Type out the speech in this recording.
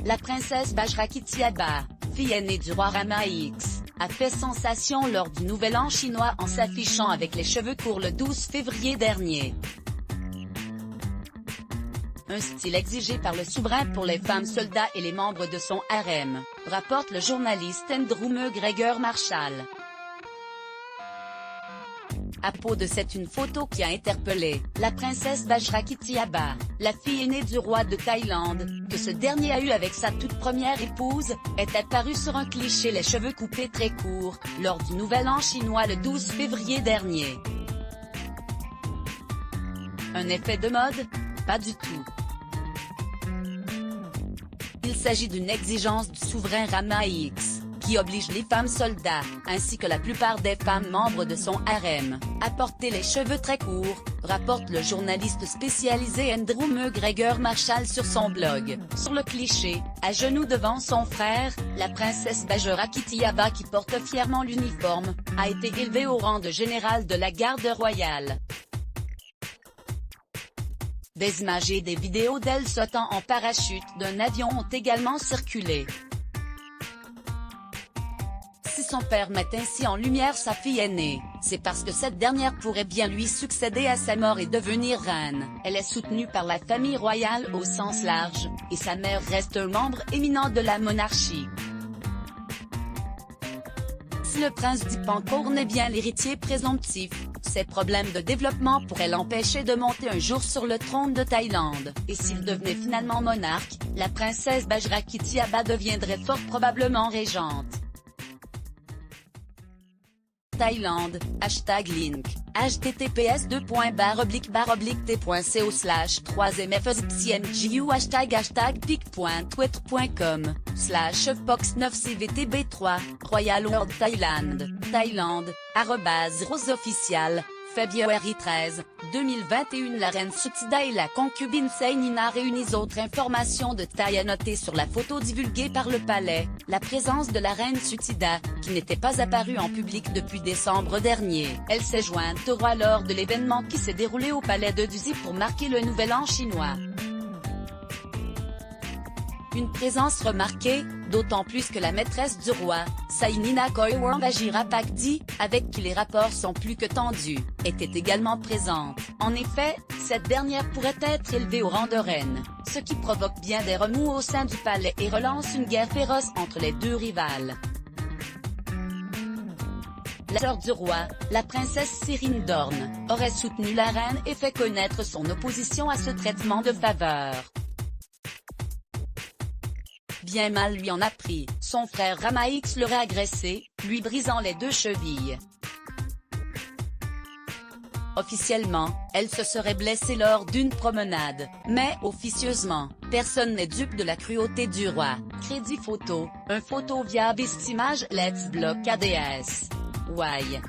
La princesse Bajrakitiaba, fille aînée du roi Rama X, a fait sensation lors du Nouvel An chinois en s'affichant avec les cheveux courts le 12 février dernier. Un style exigé par le souverain pour les femmes soldats et les membres de son harem, rapporte le journaliste Andrew McGregor Marshall. À propos de c'est une photo qui a interpellé la princesse Bajrakitiaba, la fille aînée du roi de Thaïlande, que ce dernier a eue avec sa toute première épouse, est apparue sur un cliché les cheveux coupés très courts, lors du Nouvel An chinois le 12 février dernier. Un effet de mode? Pas du tout. Il s'agit d'une exigence du souverain Rama X, qui oblige les femmes soldats, ainsi que la plupart des femmes membres de son harem, à porter les cheveux très courts, rapporte le journaliste spécialisé Andrew McGregor Marshall sur son blog. Sur le cliché, à genoux devant son frère, la princesse Bajrakitiaba qui porte fièrement l'uniforme, a été élevée au rang de général de la garde royale. Des images et des vidéos d'elle sautant en parachute d'un avion ont également circulé. Si son père met ainsi en lumière sa fille aînée, c'est parce que cette dernière pourrait bien lui succéder à sa mort et devenir reine. Elle est soutenue par la famille royale au sens large, et sa mère reste un membre éminent de la monarchie. Si le prince Dipancourt n'est bien l'héritier présomptif, ses problèmes de développement pourraient l'empêcher de monter un jour sur le trône de Thaïlande, et s'il devenait finalement monarque, la princesse Bajrakitiaba deviendrait fort probablement régente. Thaïlande, #link, https://t.co/3mfsmgu #pic.twitter.com/fox9cvtb3, Royal World Thailand, Thaïlande, @rose official, Février 13, 2021. La reine Sutida et la concubine Sainina réunissent autres informations de taille à noter sur la photo divulguée par le palais, la présence de la reine Sutida, qui n'était pas apparue en public depuis décembre dernier. Elle s'est jointe au roi lors de l'événement qui s'est déroulé au palais de Duzi pour marquer le Nouvel An chinois. Une présence remarquée, d'autant plus que la maîtresse du roi, Sainina Koiwang Vajirapakdi, avec qui les rapports sont plus que tendus, était également présente. En effet, cette dernière pourrait être élevée au rang de reine, ce qui provoque bien des remous au sein du palais et relance une guerre féroce entre les deux rivales. La sœur du roi, la princesse Cyrine Dorn, aurait soutenu la reine et fait connaître son opposition à ce traitement de faveur. Bien mal lui en a pris, son frère Rama X l'aurait agressé, lui brisant les deux chevilles. Officiellement, elle se serait blessée lors d'une promenade, mais officieusement, personne n'est dupe de la cruauté du roi. Crédit photo, un photo via Bestimage Let's Block ADS. Why?